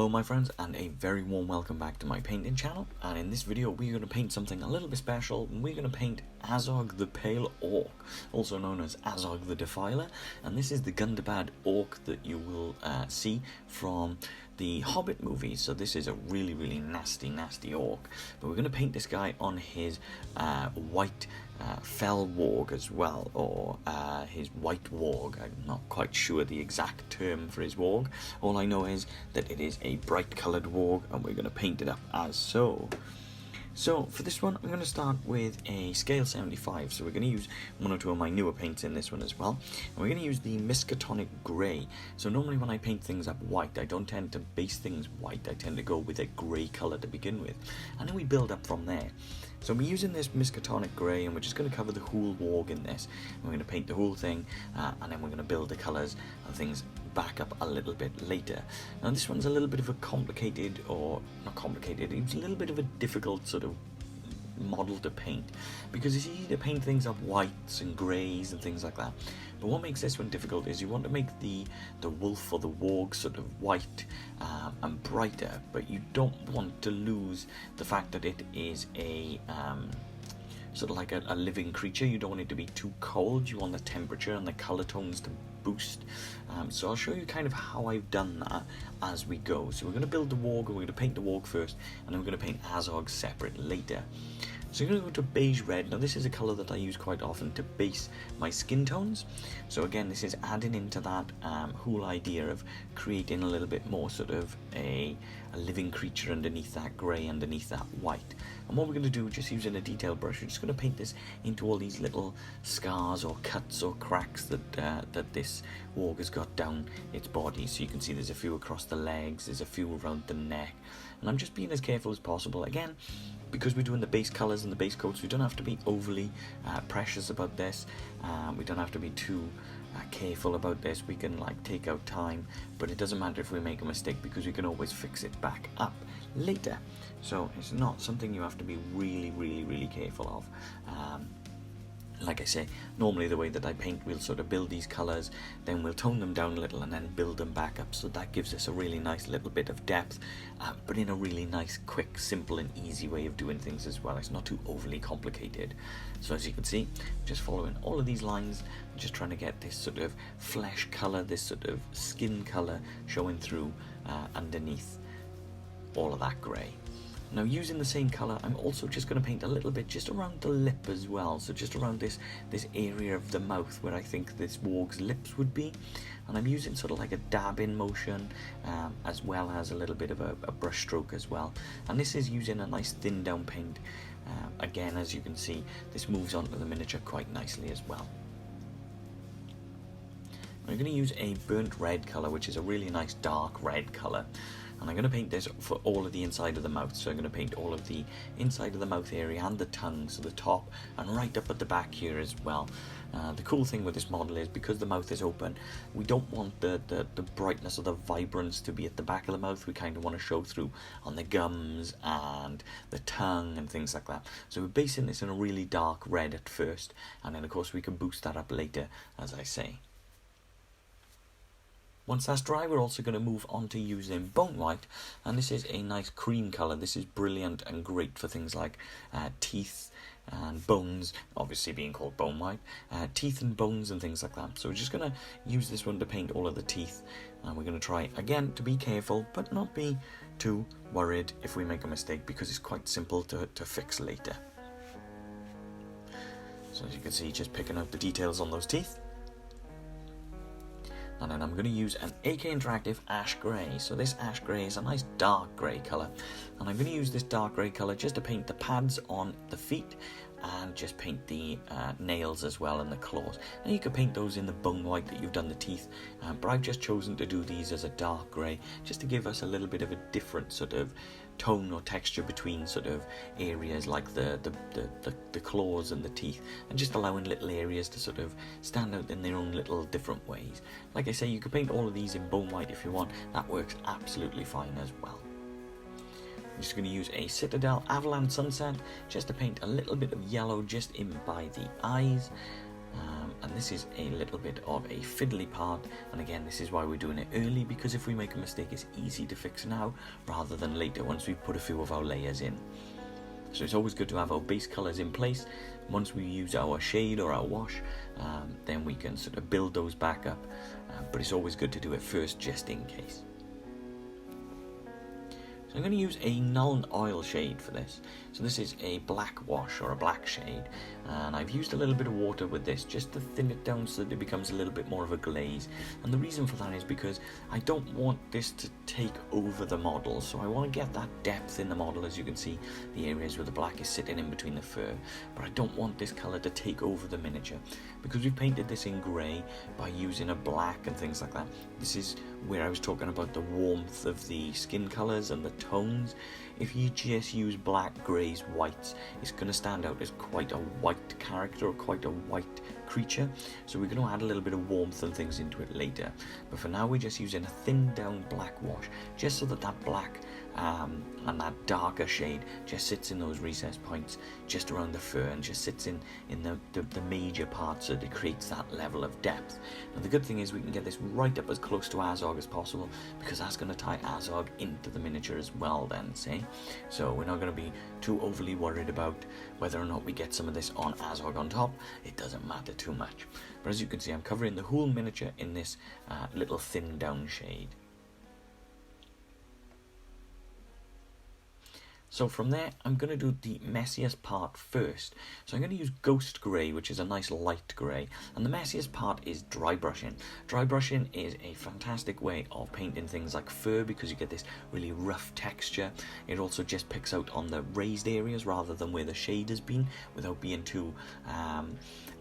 Hello my friends, and a very warm welcome back to my painting channel. And in this video we're going to paint something a little bit special. We're going to paint Azog the Pale Orc, also known as Azog the Defiler. And this is the Gundabad orc that you will see from the Hobbit movies. So this is a really nasty orc. But we're going to paint this guy on his white fell warg as well, or his white warg. I'm not quite sure the exact term for his warg. All I know is that it is a bright coloured warg, and we're going to paint it up as so. So for this one I'm going to start with a scale 75, so we're going to use one or two of my newer paints in this one as well, and we're going to use the Miskatonic Grey. So normally when I paint things up white, I don't tend to base things white, I tend to go with a grey colour to begin with, and then we build up from there. So we're using this Miskatonic Grey, and we're just going to cover the whole warg in this, and we're going to paint the whole thing, and then we're going to build the colours and things back up a little bit later. Now this one's a little bit of a complicated, or not complicated, it's a little bit of a difficult sort of model to paint, because it's easy to paint things up whites and greys and things like that, but what makes this one difficult is you want to make the wolf or the warg sort of white and brighter, but you don't want to lose the fact that it is a sort of like a living creature. You don't want it to be too cold, you want the temperature and the colour tones to boost. So I'll show you kind of how I've done that as we go. So we're going to build the warg, and we're going to paint the warg first, and then we're going to paint Azog separate later. So you're going to go to beige red. Now this is a colour that I use quite often to base my skin tones. So again, this is adding into that whole idea of creating a little bit more sort of a living creature underneath that grey, underneath that white. And what we're going to do, just using a detail brush, we're just going to paint this into all these little scars or cuts or cracks that this warg has got down its body. So you can see there's a few across the legs, there's a few around the neck, and I'm just being as careful as possible. Again, because we're doing the base colours and the base coats, we don't have to be overly precious about this. We don't have to be too careful about this. We can like take out time, but it doesn't matter if we make a mistake, because we can always fix it back up later. So it's not something you have to be really careful of. Like I say, normally the way that I paint, we'll sort of build these colours, then we'll tone them down a little and then build them back up, so that gives us a really nice little bit of depth, but in a really nice, quick, simple and easy way of doing things as well. It's not too overly complicated. So as you can see, just following all of these lines, just trying to get this sort of flesh colour, this sort of skin colour showing through underneath all of that grey. Now using the same colour, I'm also just going to paint a little bit just around the lip as well, so just around this area of the mouth where I think this warg's lips would be, and I'm using sort of like a dabbing motion as well as a little bit of a brush stroke as well, and this is using a nice thin down paint. Again, as you can see, this moves onto the miniature quite nicely as well. I'm going to use a burnt red colour, which is a really nice dark red colour, and I'm going to paint this for all of the inside of the mouth. So I'm going to paint all of the inside of the mouth area and the tongue, so the top and right up at the back here as well. The cool thing with this model is, because the mouth is open, we don't want the brightness or the vibrance to be at the back of the mouth. We kind of want to show through on the gums and the tongue and things like that. So we're basing this in a really dark red at first, and then of course we can boost that up later, as I say. Once that's dry, we're also going to move on to using bone white, and this is a nice cream colour. This is brilliant and great for things like teeth and bones, obviously being called bone white, teeth and bones and things like that. So we're just going to use this one to paint all of the teeth, and we're going to try again to be careful but not be too worried if we make a mistake, because it's quite simple to fix later. So as you can see, just picking out the details on those teeth. And then I'm going to use an AK Interactive Ash Grey. So this Ash Grey is a nice dark grey colour, and I'm going to use this dark grey colour just to paint the pads on the feet, and just paint the nails as well, and the claws. Now you could paint those in the bone white that you've done the teeth, but I've just chosen to do these as a dark grey, just to give us a little bit of a different sort of tone or texture between sort of areas like the claws and the teeth, and just allowing little areas to sort of stand out in their own little different ways. Like I say, you could paint all of these in bone white if you want, that works absolutely fine as well. I'm just going to use a Citadel Avalanche Sunset just to paint a little bit of yellow just in by the eyes, and this is a little bit of a fiddly part, and again this is why we're doing it early, because if we make a mistake it's easy to fix now rather than later once we've put a few of our layers in. So it's always good to have our base colours in place. Once we use our shade or our wash, then we can sort of build those back up, but it's always good to do it first just in case. So I'm going to use a null oil shade for this. So this is a black wash or a black shade, and I've used a little bit of water with this just to thin it down so that it becomes a little bit more of a glaze. And the reason for that is because I don't want this to take over the model, so I want to get that depth in the model. As you can see, the areas where the black is sitting in between the fur, but I don't want this colour to take over the miniature, because we've painted this in grey by using a black and things like that. This is where I was talking about the warmth of the skin colours and the tones. If you just use black, greys, whites, it's going to stand out as quite a white character or quite a white creature. So we're going to add a little bit of warmth and things into it later. But for now we're just using a thin down black wash, just so that that black and that darker shade just sits in those recessed points just around the fur, and just sits in the major parts, so that it creates that level of depth. Now the good thing is we can get this right up as close to Azog as possible, because that's going to tie Azog into the miniature as well then, see? So we're not going to be too overly worried about whether or not we get some of this on Azog on top. It doesn't matter too much. But as you can see, I'm covering the whole miniature in this little thin down shade. So from there, I'm going to do the messiest part first. So I'm going to use Ghost Grey, which is a nice light grey. And the messiest part is dry brushing. Dry brushing is a fantastic way of painting things like fur, because you get this really rough texture. It also just picks out on the raised areas rather than where the shade has been, without being too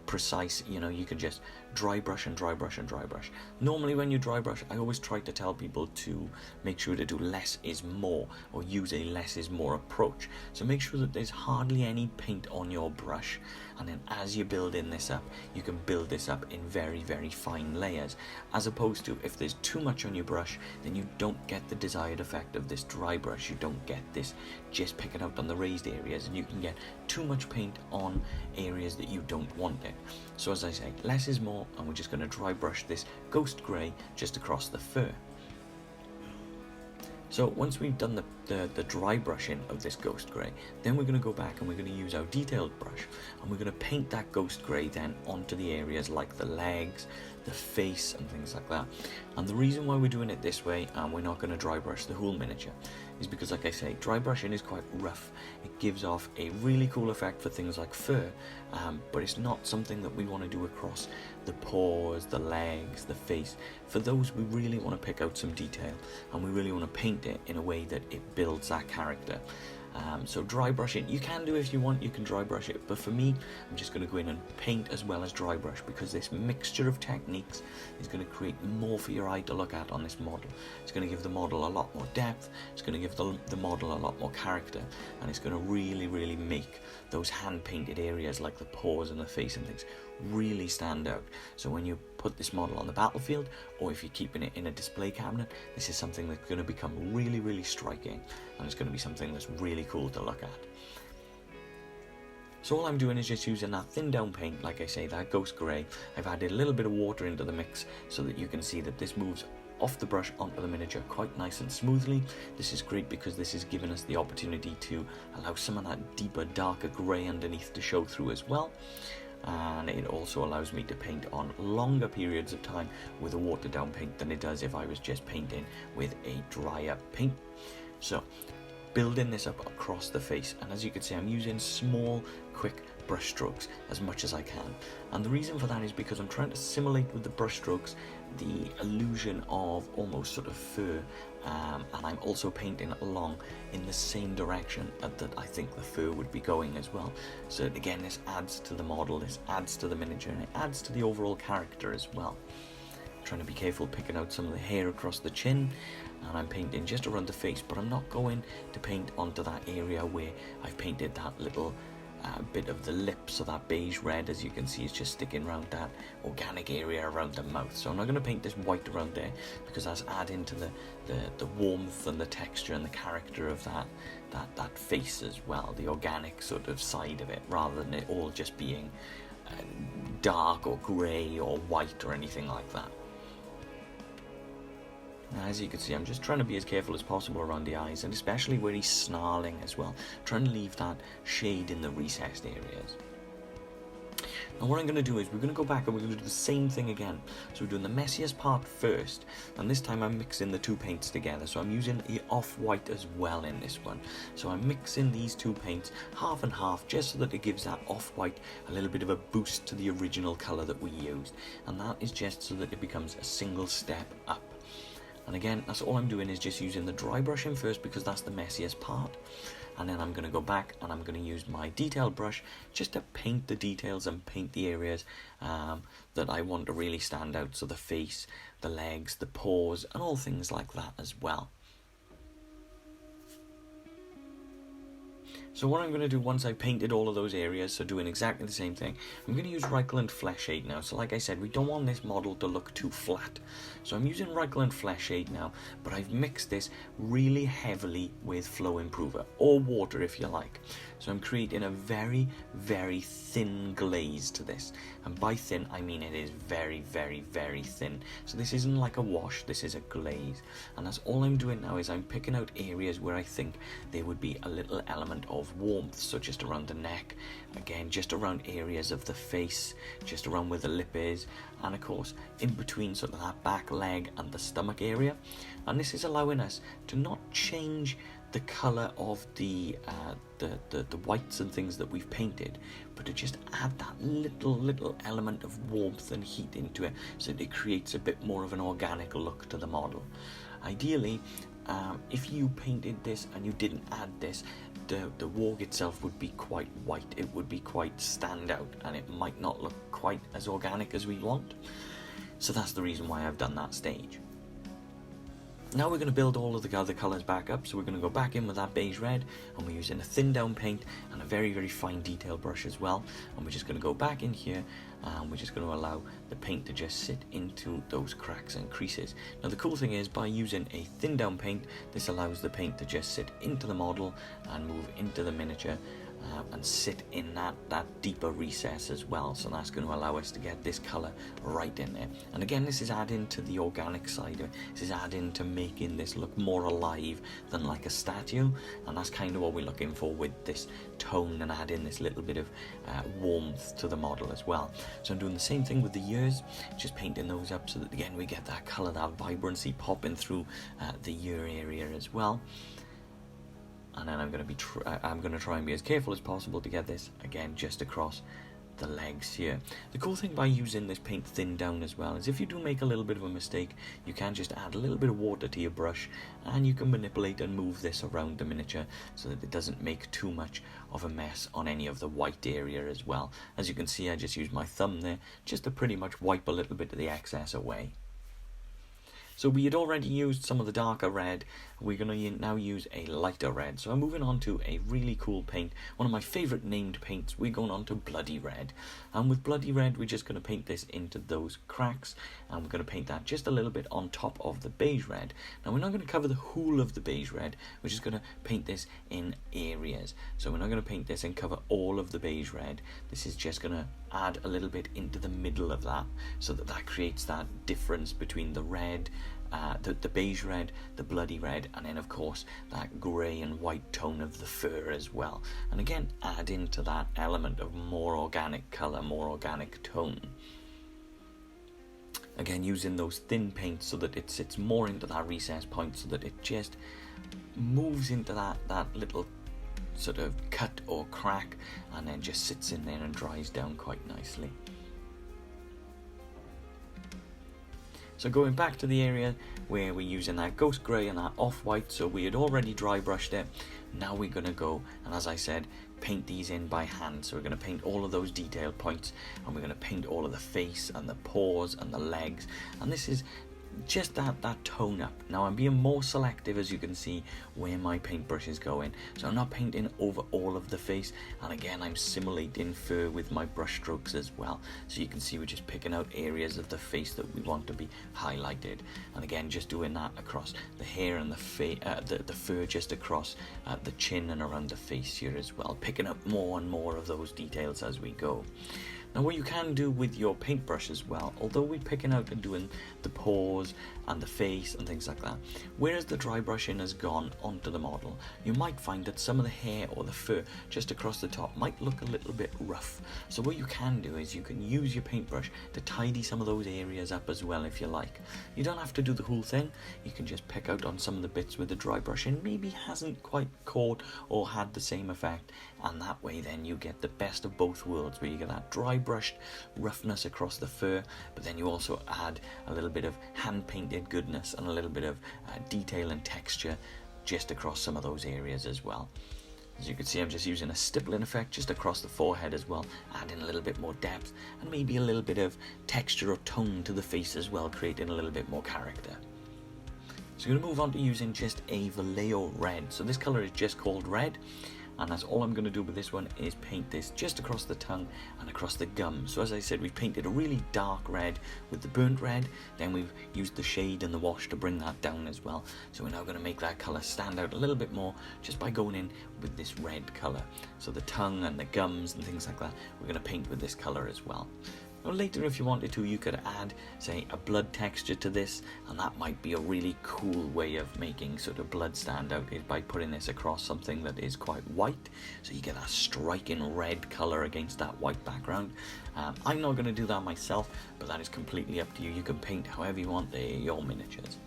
precise. You know, you can just dry brush and dry brush and dry brush. Normally when you dry brush, I always try to tell people to make sure to do less is more, or use a less is more approach. So make sure that there's hardly any paint on your brush, and then as you build in this up, you can build this up in very, very fine layers, as opposed to if there's too much on your brush, then you don't get the desired effect of this dry brush. You don't get this just picking out on the raised areas, and you can get too much paint on areas that you don't want it. So as I say, less is more, and we're just going to dry brush this Ghost Grey just across the fur. So once we've done the dry brushing of this Ghost Grey, then we're going to go back and we're going to use our detailed brush, and we're going to paint that Ghost Grey then onto the areas like the legs, the face and things like that. And the reason why we're doing it this way, and we're not going to dry brush the whole miniature, is because, like I say, dry brushing is quite rough. It gives off a really cool effect for things like fur, but it's not something that we want to do across the paws, the legs, the face. For those, we really want to pick out some detail, and we really want to paint it in a way that it builds that character. So dry brushing, you can do if you want, you can dry brush it, but for me, I'm just going to go in and paint as well as dry brush, because this mixture of techniques is going to create more for your eye to look at on this model. It's going to give the model a lot more depth, it's going to give the model a lot more character, and it's going to really, really make those hand-painted areas like the paws and the face and things really stand out. So when you put this model on the battlefield, or if you're keeping it in a display cabinet, this is something that's going to become really, really striking, and it's going to be something that's really cool to look at. So all I'm doing is just using that thin down paint, like I say, that Ghost Grey. I've added a little bit of water into the mix so that you can see that this moves off the brush onto the miniature quite nice and smoothly. This is great because this is giving us the opportunity to allow some of that deeper, darker grey underneath to show through as well. And it also allows me to paint on longer periods of time with a watered down paint than it does if I was just painting with a drier paint. So building this up across the face, and as you can see, I'm using small, quick brush strokes as much as I can. And the reason for that is because I'm trying to simulate with the brush strokes the illusion of almost sort of fur, and I'm also painting along in the same direction that I think the fur would be going as well. So again, this adds to the model, this adds to the miniature, and it adds to the overall character as well. I'm trying to be careful picking out some of the hair across the chin, and I'm painting just around the face, but I'm not going to paint onto that area where I've painted that little bit of the lip, so that beige red, as you can see, is just sticking around that organic area around the mouth. So I'm not going to paint this white around there, because that's adding to the warmth and the texture and the character of that face as well, the organic sort of side of it, rather than it all just being dark or grey or white or anything like that. Now, as you can see, I'm just trying to be as careful as possible around the eyes, and especially where he's snarling as well, trying to leave that shade in the recessed areas. Now what I'm going to do is we're going to go back and we're going to do the same thing again. So we're doing the messiest part first, and this time I'm mixing the two paints together. So I'm using the off-white as well in this one. So I'm mixing these two paints half and half, just so that it gives that off-white a little bit of a boost to the original colour that we used. And that is just so that it becomes a single step up. And again, that's all I'm doing, is just using the dry brushing first, because that's the messiest part. And then I'm going to go back and I'm going to use my detail brush just to paint the details and paint the areas that I want to really stand out. So the face, the legs, the paws, and all things like that as well. So what I'm going to do once I've painted all of those areas, so doing exactly the same thing, I'm going to use Resin Flesh Shade now. So like I said, we don't want this model to look too flat. So I'm using Resin Flesh Shade now, but I've mixed this really heavily with Flow Improver, or water if you like. So I'm creating a very, very thin glaze to this. And by thin, I mean it is very, very, very thin. So this isn't like a wash, this is a glaze. And that's all I'm doing now, is I'm picking out areas where I think there would be a little element of warmth. So just around the neck, again, just around areas of the face, just around where the lip is, and of course, in between sort of that back leg and the stomach area. And this is allowing us to not change the colour of the whites and things that we've painted, but to just add that little element of warmth and heat into it, so that it creates a bit more of an organic look to the model. Ideally, if you painted this and you didn't add this, the Warg itself would be quite white. It would be quite stand out, and it might not look quite as organic as we want. So that's the reason why I've done that stage. Now we're going to build all of the other colours back up, so we're going to go back in with that beige red, and we're using a thin down paint and a very, very fine detail brush as well, and we're just going to go back in here, and we're just going to allow the paint to just sit into those cracks and creases. Now the cool thing is, by using a thin down paint, this allows the paint to just sit into the model and move into the miniature, and sit in that deeper recess as well. So that's going to allow us to get this colour right in there. And again, this is adding to the organic side of it. This is adding to making this look more alive than like a statue, and that's kind of what we're looking for with this tone, and adding this little bit of warmth to the model as well. So I'm doing the same thing with the ears, just painting those up so that again we get that colour, that vibrancy popping through the ear area as well. And then I'm going to try and be as careful as possible to get this again just across the legs here. The cool thing by using this paint thin down as well is, if you do make a little bit of a mistake, you can just add a little bit of water to your brush, and you can manipulate and move this around the miniature so that it doesn't make too much of a mess on any of the white area as well. As you can see, I just used my thumb there just to pretty much wipe a little bit of the excess away. So we had already used some of the darker red, we're going to now use a lighter red. So I'm moving on to a really cool paint, one of my favourite named paints. We're going on to Bloody Red. And with Bloody Red, we're just going to paint this into those cracks, and we're going to paint that just a little bit on top of the beige red. Now we're not going to cover the whole of the beige red, we're just going to paint this in areas. So we're not going to paint this and cover all of the beige red. This is just going to add a little bit into the middle of that, so that creates that difference between the red, the beige red, the bloody red, and then of course that grey and white tone of the fur as well. And again, add into that element of more organic colour, more organic tone. Again, using those thin paints so that it sits more into that recess point, so that it just moves into that little sort of cut or crack, and then just sits in there and dries down quite nicely. So going back to the area where we're using that ghost grey and that off-white, so we had already dry brushed it. Now we're going to go, and as I said, paint these in by hand. So we're going to paint all of those detail points, and we're going to paint all of the face and the paws and the legs, and this is just that tone up. Now I'm being more selective, as you can see, where my paintbrush is going. So I'm not painting over all of the face, and again I'm simulating fur with my brush strokes as well. So you can see we're just picking out areas of the face that we want to be highlighted, and again just doing that across the hair and the fur, just across the chin and around the face here as well, picking up more and more of those details as we go. Now what you can do with your paintbrush as well, although we're picking out and doing the paws and the face and things like that, whereas the dry brushing has gone onto the model, you might find that some of the hair or the fur just across the top might look a little bit rough. So what you can do is you can use your paintbrush to tidy some of those areas up as well if you like. You don't have to do the whole thing, you can just pick out on some of the bits where the dry brushing maybe hasn't quite caught or had the same effect, and that way then you get the best of both worlds, where you get that dry brushed roughness across the fur, but then you also add a little bit of hand painted goodness and a little bit of detail and texture just across some of those areas as well. As you can see, I'm just using a stippling effect just across the forehead as well, adding a little bit more depth and maybe a little bit of texture or tone to the face as well, creating a little bit more character. So I'm going to move on to using just a bellow red. So this colour is just called red, and that's all I'm going to do with this one is paint this just across the tongue and across the gum. So as I said, we've painted a really dark red with the burnt red, then we've used the shade and the wash to bring that down as well. So we're now going to make that colour stand out a little bit more just by going in with this red colour. So the tongue and the gums and things like that, we're going to paint with this colour as well. Now later, if you wanted to, you could add, say, a blood texture to this, and that might be a really cool way of making sort of blood stand out, is by putting this across something that is quite white, so you get a striking red colour against that white background. I'm not going to do that myself, but that is completely up to you. You can paint however you want, they're your miniatures.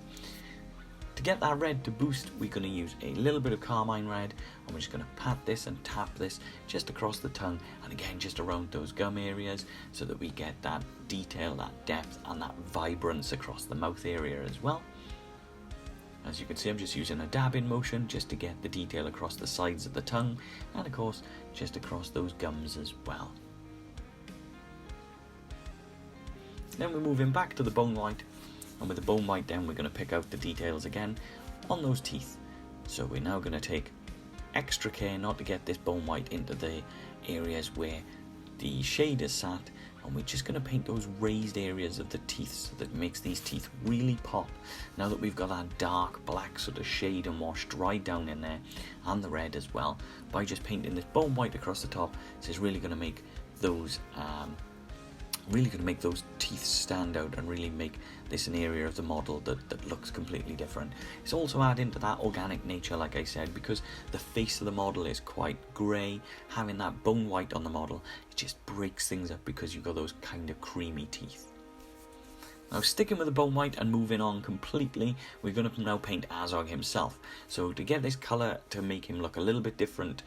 To get that red to boost, we're going to use a little bit of carmine red, and we're just going to pat this and tap this just across the tongue, and again just around those gum areas, so that we get that detail, that depth and that vibrance across the mouth area as well. As you can see, I'm just using a dabbing motion just to get the detail across the sides of the tongue, and of course just across those gums as well. Then we're moving back to the bone white, and with the bone white then we're going to pick out the details again on those teeth. So we're now going to take extra care not to get this bone white into the areas where the shade is sat, and we're just going to paint those raised areas of the teeth so that makes these teeth really pop. Now that we've got that dark black sort of shade and wash dried down in there, and the red as well, by just painting this bone white across the top, this is really going to make those teeth stand out and really make this an area of the model that looks completely different. It's also adding to that organic nature, like I said, because the face of the model is quite grey. Having that bone white on the model, it just breaks things up because you've got those kind of creamy teeth. Now, sticking with the bone white and moving on completely, we're going to now paint Azog himself. So to get this colour to make him look a little bit different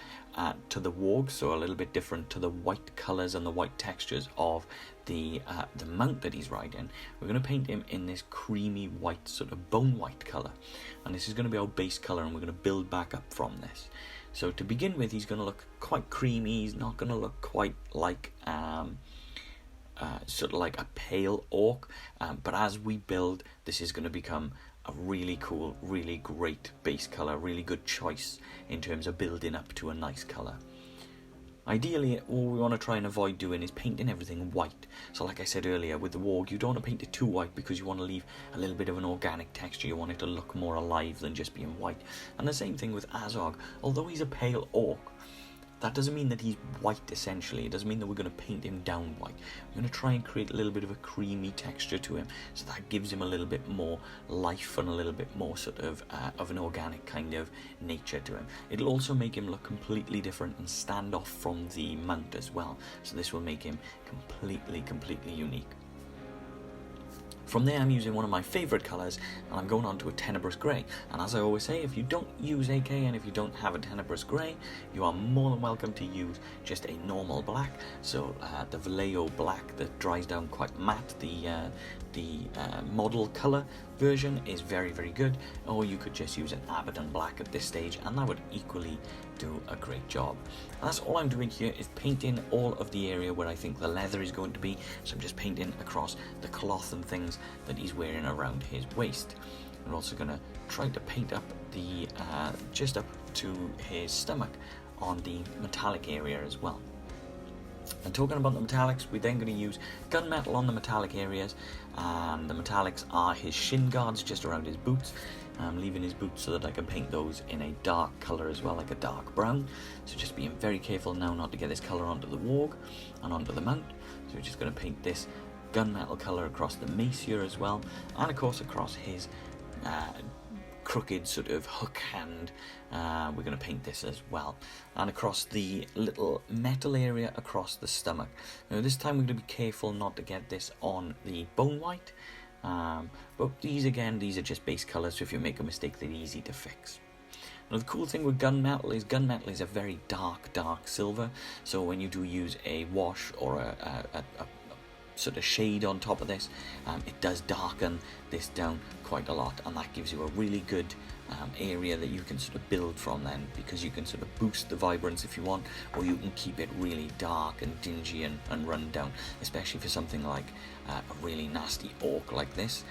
to the Warg, so a little bit different to the white colours and the white textures of the mount that he's riding, we're going to paint him in this creamy white, sort of bone white colour. And this is going to be our base colour, and we're going to build back up from this. So to begin with, he's going to look quite creamy. He's not going to look quite like sort of like a pale orc, but as we build, this is going to become a really cool, really great base colour, really good choice in terms of building up to a nice colour. Ideally, all we want to try and avoid doing is painting everything white. So like I said earlier, with the Warg, you don't want to paint it too white because you want to leave a little bit of an organic texture. You want it to look more alive than just being white. And the same thing with Azog. Although he's a pale orc, that doesn't mean that he's white, essentially. It doesn't mean that we're going to paint him down white. We're going to try and create a little bit of a creamy texture to him, so that gives him a little bit more life and a little bit more sort of an organic kind of nature to him. It'll also make him look completely different and stand off from the mount as well. So this will make him completely unique. From there, I'm using one of my favourite colours, and I'm going on to a tenebrous grey. And as I always say, if you don't use AK and if you don't have a tenebrous grey, you are more than welcome to use just a normal black. So the bellow black that dries down quite matte, the model colour version is very good, or you could just use an Abaddon black at this stage, and that would equally do a great job. And that's all I'm doing here, is painting all of the area where I think the leather is going to be. So I'm just painting across the cloth and things that he's wearing around his waist. I'm also going to try to paint up the just up to his stomach on the metallic area as well. And talking about the metallics, we're then going to use gunmetal on the metallic areas, and the metallics are his shin guards just around his boots. I'm leaving his boots so that I can paint those in a dark colour as well, like a dark brown. So just being very careful now not to get this colour onto the Warg and onto the mount. So we're just going to paint this gunmetal colour across the mace here as well, and of course across his crooked sort of hook hand. We're going to paint this as well, and across the little metal area across the stomach. Now this time we're going to be careful not to get this on the bone white, but these are just base colours, so if you make a mistake they're easy to fix. Now the cool thing with gunmetal is a very dark silver, so when you do use a wash or a sort of shade on top of this, it does darken this down quite a lot, and that gives you a really good area that you can sort of build from then, because you can sort of boost the vibrance if you want, or you can keep it really dark and dingy and run down, especially for something like a really nasty orc like this.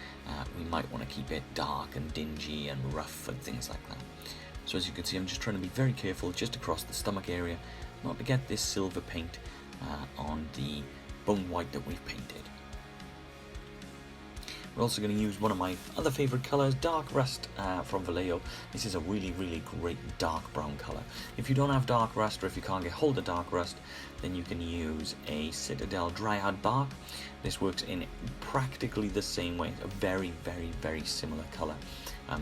We might want to keep it dark and dingy and rough and things like that. So as you can see, I'm just trying to be very careful just across the stomach area not to get this silver paint on the bone white that we've painted. We're also going to use one of my other favourite colours, Dark Rust from Vallejo. This is a really great dark brown colour. If you don't have Dark Rust, or if you can't get hold of Dark Rust, then you can use a Citadel Dryad Bark. This works in practically the same way, a very similar colour.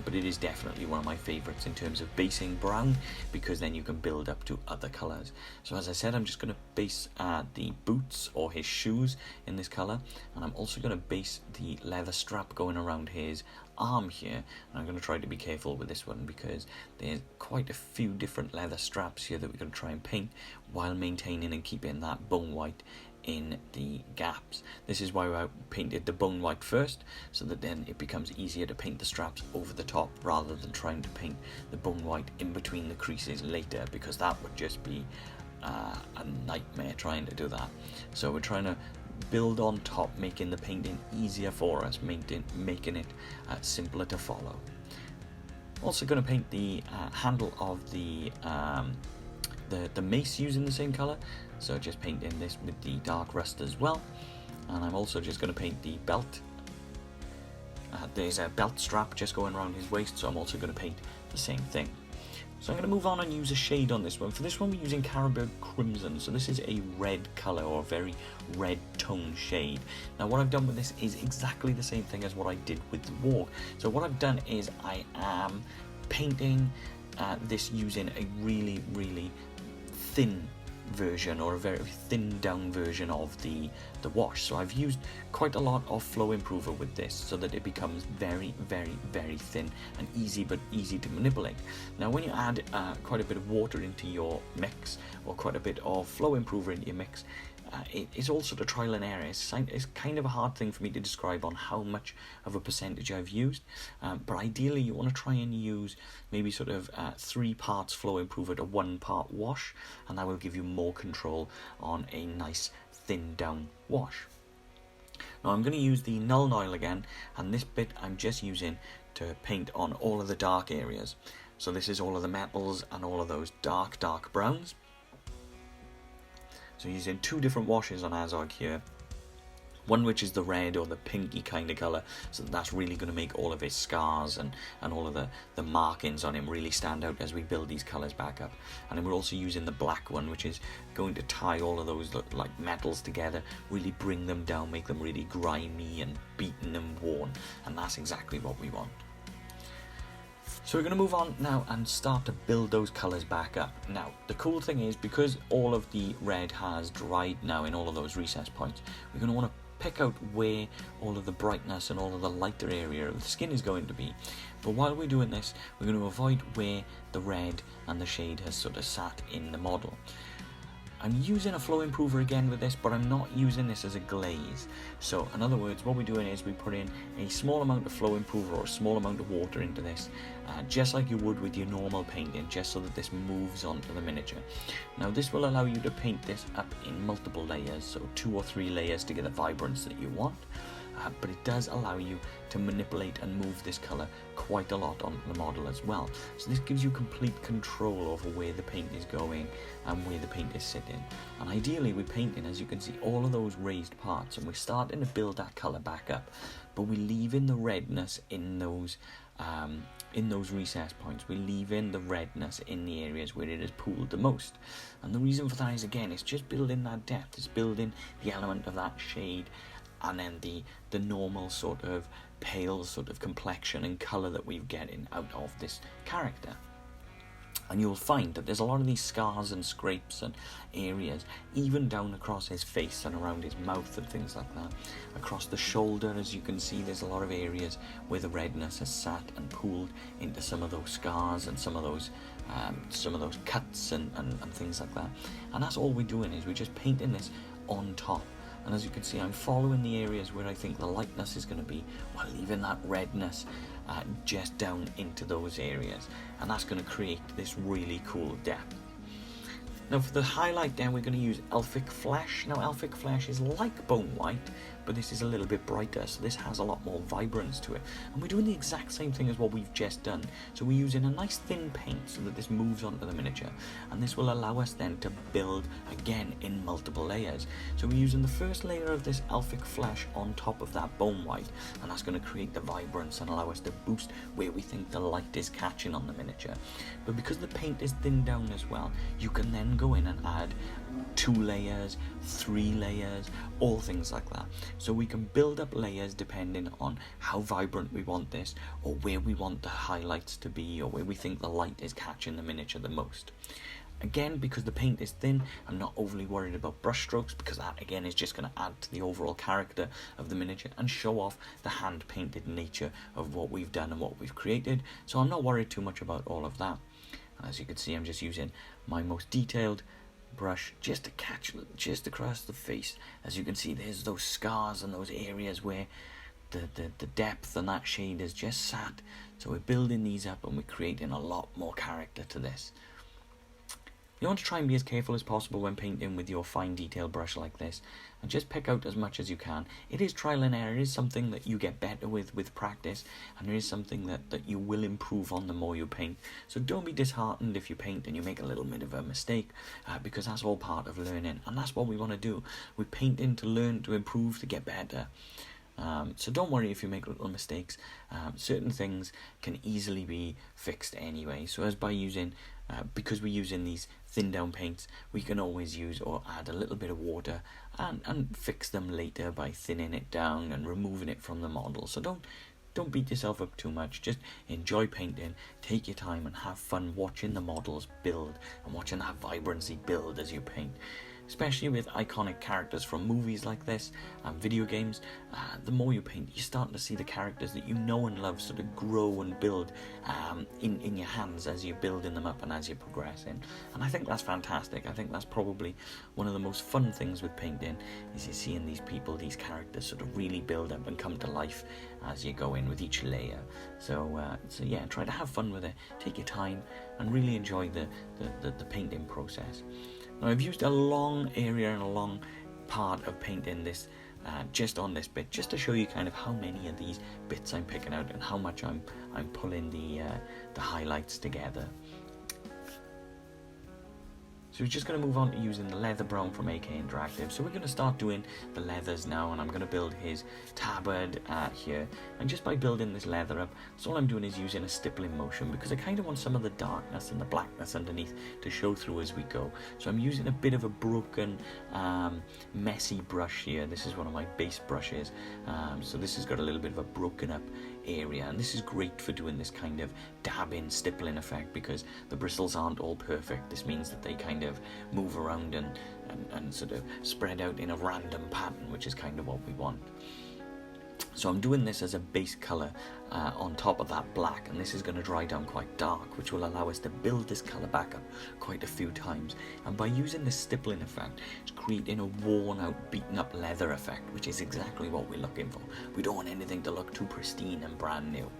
But it is definitely one of my favourites in terms of basing brown, because then you can build up to other colours. So as I said, I'm just going to base the boots or his shoes in this colour, and I'm also going to base the leather strap going around his arm here. And I'm going to try to be careful with this one, because there's quite a few different leather straps here that we're going to try and paint while maintaining and keeping that bone white in the gaps. This is why I painted the bone white first, so that then it becomes easier to paint the straps over the top rather than trying to paint the bone white in between the creases later, because that would just be a nightmare trying to do that. So we're trying to build on top, making the painting easier for us, making it simpler to follow. Also going to paint the handle of the mace using the same colour, so just painting this with the Dark Rust as well. And I'm also just going to paint the belt. There's a belt strap just going around his waist, so I'm also going to paint the same thing. So I'm going to move on and use a shade on this one. For this one we're using Caribou Crimson, so this is a red colour, or a very red tone shade. Now what I've done with this is exactly the same thing as what I did with the Warg. So what I've done is I am painting this using a really thin version, or a very thin down version of the wash. So I've used quite a lot of flow improver with this, so that it becomes very thin and easy to manipulate. Now when you add quite a bit of water into your mix, or quite a bit of flow improver into your mix, it is all sort of trial and error. It's kind of a hard thing for me to describe on how much of a percentage I've used, but ideally you want to try and use maybe sort of 3 parts flow improver to 1 part wash, and that will give you more control on a nice thin down wash. Now I'm going to use the Null Oil again, and this bit I'm just using to paint on all of the dark areas. So this is all of the metals and all of those dark browns. So using 2 different washes on Azog here. One which is the red or the pinky kind of colour, so that's really going to make all of his scars and all of the markings on him really stand out as we build these colours back up. And then we're also using the black one, which is going to tie all of those like metals together, really bring them down, make them really grimy and beaten and worn, and that's exactly what we want. So we're going to move on now and start to build those colours back up. Now, the cool thing is, because all of the red has dried now in all of those recess points, we're going to want to pick out where all of the brightness and all of the lighter area of the skin is going to be. But while we're doing this, we're going to avoid where the red and the shade has sort of sat in the model. I'm using a flow improver again with this, but I'm not using this as a glaze. So in other words, what we're doing is we put in a small amount of flow improver or a small amount of water into this, just like you would with your normal painting, just so that this moves onto the miniature. Now this will allow you to paint this up in multiple layers, so 2 or 3 layers to get the vibrance that you want. but it does allow you to manipulate and move this colour quite a lot on the model as well. So this gives you complete control over where the paint is going and where the paint is sitting. And ideally we're painting, as you can see, all of those raised parts, and we're starting to build that colour back up, but we're leaving the redness in those recessed points. We're leaving the redness in the areas where it is pooled the most. And the reason for that is, again, it's just building that depth. It's building the element of that shade, and then the normal sort of pale sort of complexion and colour that we're getting out of this character. And you'll find that there's a lot of these scars and scrapes and areas, even down across his face and around his mouth and things like that. Across the shoulder, as you can see, there's a lot of areas where the redness has sat and pooled into some of those scars and some of those cuts and things like that. And that's all we're doing, is we're just painting this on top. And as you can see, I'm following the areas where I think the lightness is going to be, while leaving that redness just down into those areas. And that's going to create this really cool depth. Now for the highlight then, we're going to use Elfic Flesh. Now Elfic Flesh is like Bone White, but this is a little bit brighter, so this has a lot more vibrance to it. And we're doing the exact same thing as what we've just done. So we're using a nice thin paint so that this moves onto the miniature, and this will allow us then to build again in multiple layers. So we're using the first layer of this Elfic Flesh on top of that Bone White, and that's going to create the vibrance and allow us to boost where we think the light is catching on the miniature. But because the paint is thinned down as well, you can then go in and add 2 layers, 3 layers, all things like that. So we can build up layers depending on how vibrant we want this, or where we want the highlights to be, or where we think the light is catching the miniature the most. Again, because the paint is thin, I'm not overly worried about brush strokes, because that again is just going to add to the overall character of the miniature and show off the hand painted nature of what we've done and what we've created. So I'm not worried too much about all of that. As you can see, I'm just using my most detailed brush just to catch just across the face. As you can see, there's those scars and those areas where the depth and that shade is just sat. So we're building these up and we're creating a lot more character to this. You want to try and be as careful as possible when painting with your fine detail brush like this, and just pick out as much as you can. It is trial and error. It is something that you get better with practice, and it is something that you will improve on the more you paint. So don't be disheartened if you paint and you make a little bit of a mistake, because that's all part of learning, and that's what we want to do. We're painting to learn, to improve, to get better. So don't worry if you make little mistakes. Certain things can easily be fixed anyway. So as by using, because we're using these thin down paints, we can always use or add a little bit of water and fix them later by thinning it down and removing it from the model. So don't beat yourself up too much. Just enjoy painting, take your time and have fun watching the models build and watching that vibrancy build as you paint. Especially with iconic characters from movies like this and video games, the more you paint, you're starting to see the characters that you know and love sort of grow and build in your hands as you're building them up and as you're progressing. And I think that's fantastic. I think that's probably one of the most fun things with painting, is you're seeing these people, these characters sort of really build up and come to life as you go in with each layer. So yeah, try to have fun with it, take your time and really enjoy the painting process. Now I've used a long area and a long part of painting this just on this bit, just to show you kind of how many of these bits I'm picking out and how much I'm pulling the highlights together. So we're just going to move on to using the leather brown from AK Interactive. So we're going to start doing the leathers now, and I'm going to build his tabard here. And just by building this leather up, so all I'm doing is using a stippling motion, because I kind of want some of the darkness and the blackness underneath to show through as we go. So I'm using a bit of a broken, messy brush here. This is one of my base brushes. So this has got a little bit of a broken up area, and this is great for doing this kind of dabbing, stippling effect, because the bristles aren't all perfect. This means that they kind of move around and sort of spread out in a random pattern, which is kind of what we want. So I'm doing this as a base colour on top of that black, and this is going to dry down quite dark, which will allow us to build this colour back up quite a few times. And by using this stippling effect, it's creating a worn out, beaten up leather effect, which is exactly what we're looking for. We don't want anything to look too pristine and brand new.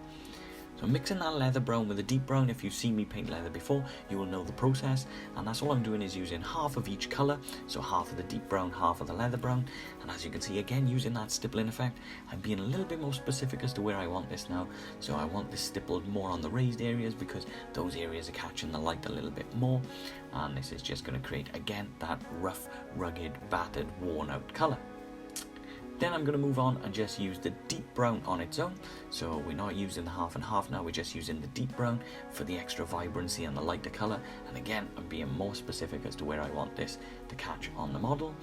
So I'm mixing that leather brown with a deep brown. If you've seen me paint leather before, you will know the process. And that's all I'm doing, is using half of each colour. So half of the deep brown, half of the leather brown. And as you can see, again, using that stippling effect, I'm being a little bit more specific as to where I want this now. So I want this stippled more on the raised areas, because those areas are catching the light a little bit more. And this is just going to create, again, that rough, rugged, battered, worn out colour. Then I'm going to move on and just use the deep brown on its own. So we're not using the half and half now, we're just using the deep brown for the extra vibrancy and the lighter colour. And again, I'm being more specific as to where I want this to catch on the model.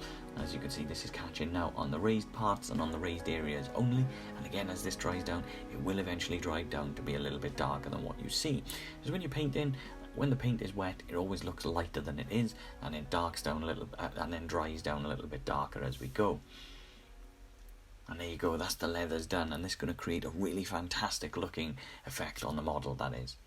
As you can see, this is catching now on the raised parts and on the raised areas only. And again, as this dries down, it will eventually dry down to be a little bit darker than what you see. Because when you're painting, when the paint is wet, it always looks lighter than it is, and it darks down a little, and then dries down a little bit darker as we go. And there you go, that's the leathers done, and this is going to create a really fantastic looking effect on the model, that is.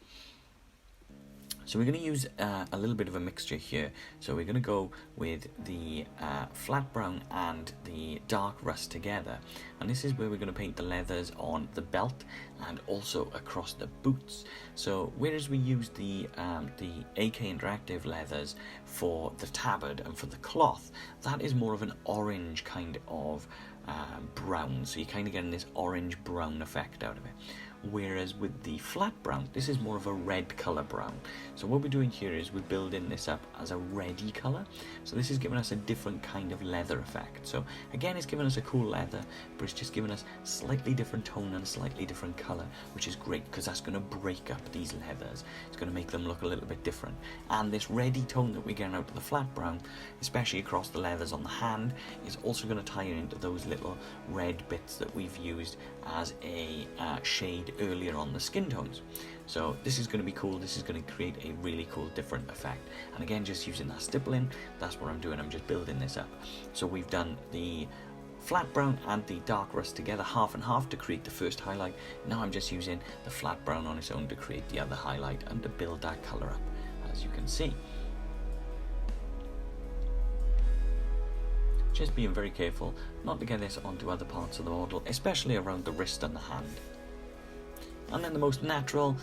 So we're going to use a little bit of a mixture here. So we're going to go with the flat brown and the dark rust together. And this is where we're going to paint the leathers on the belt and also across the boots. So whereas we use the AK Interactive leathers for the tabard and for the cloth, that is more of an orange kind of brown. So you're kind of getting this orange brown effect out of it. Whereas with the flat brown, this is more of a red colour brown. So what we're doing here is we're building this up as a reddy colour. So this is giving us a different kind of leather effect. So again, it's giving us a cool leather, but it's just giving us slightly different tone and slightly different colour, which is great because that's going to break up these leathers. It's going to make them look a little bit different. And this reddy tone that we're getting out of the flat brown, especially across the leathers on the hand, is also going to tie into those little red bits that we've used as a shade earlier on the skin tones. So this is going to be cool. This is going to create a really cool different effect. And again, just using that stippling, that's what I'm doing. I'm just building this up. So we've done the flat brown and the dark rust together, half and half, to create the first highlight. Now I'm just using the flat brown on its own to create the other highlight and to build that colour up, as you can see. Just being very careful not to get this onto other parts of the model, especially around the wrist and the hand. And then the most natural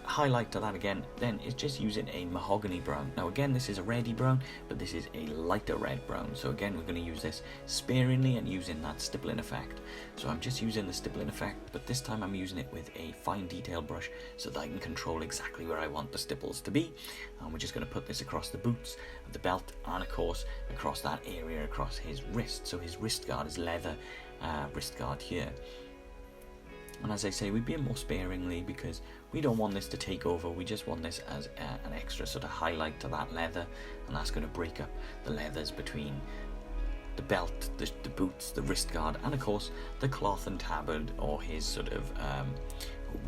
highlight to that again then is just using a mahogany brown. Now again, this is a reddy brown, but this is a lighter red brown. So again, we're going to use this sparingly and using that stippling effect. So I'm just using the stippling effect, but this time I'm using it with a fine detail brush so that I can control exactly where I want the stipples to be. And we're just going to put this across the boots, the belt, and of course across that area across his wrist. So his wrist guard is leather wrist guard here. And as I say, we're being more sparingly because we don't want this to take over. We just want this as an extra sort of highlight to that leather, and that's going to break up the leathers between the belt, the boots, the wrist guard, and of course the cloth and tabard, or his sort of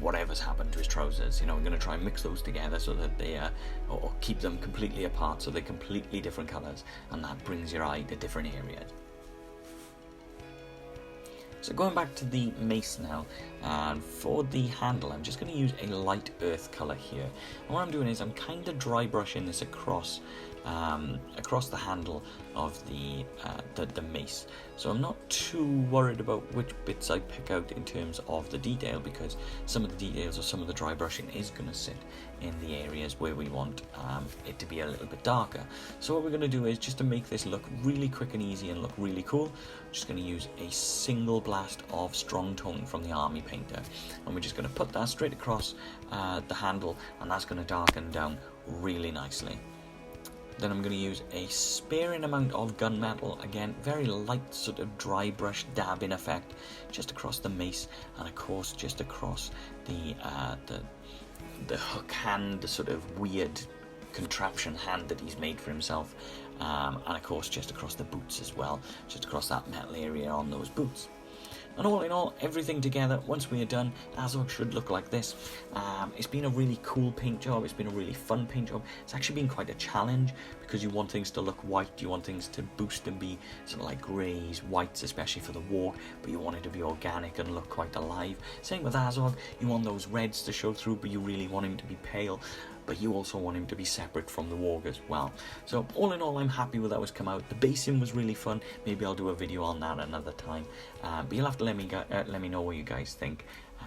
whatever's happened to his trousers. You know, we're going to try and mix those together so that they or keep them completely apart, so they're completely different colours, and that brings your eye to different areas. So going back to the mace now, and for the handle, I'm just going to use a light earth colour here. And what I'm doing is I'm kind of dry brushing this across the handle of the mace. So I'm not too worried about which bits I pick out in terms of the detail, because some of the details or some of the dry brushing is going to sit in the areas where we want it to be a little bit darker. So what we're going to do is, just to make this look really quick and easy and look really cool, I'm just going to use a single blast of strong tone from the Army Painter, and we're just going to put that straight across the handle, and that's going to darken down really nicely. Then I'm going to use a sparing amount of gunmetal, again very light sort of dry brush dabbing effect, just across the mace, and of course just across the hook hand, the sort of weird contraption hand that he's made for himself, and of course just across the boots as well, just across that metal area on those boots. And all in all, everything together, once we are done, Azog should look like this. It's been a really cool paint job. It's been a really fun paint job. It's actually been quite a challenge, because you want things to look white. You want things to boost and be sort of like greys, whites, especially for the Warg, but you want it to be organic and look quite alive. Same with Azog. You want those reds to show through, but you really want him to be pale. But you also want him to be separate from the Warg as well. So all in all, I'm happy with how it's come out. The basing was really fun. Maybe I'll do a video on that another time. But you'll have to let me know what you guys think.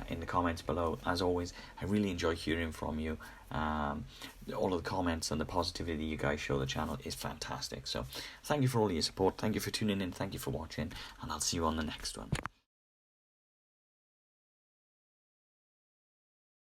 in the comments below. As always, I really enjoy hearing from you. All of the comments and the positivity you guys show the channel is fantastic. So thank you for all your support, thank you for tuning in, thank you for watching, and I'll see you on the next one.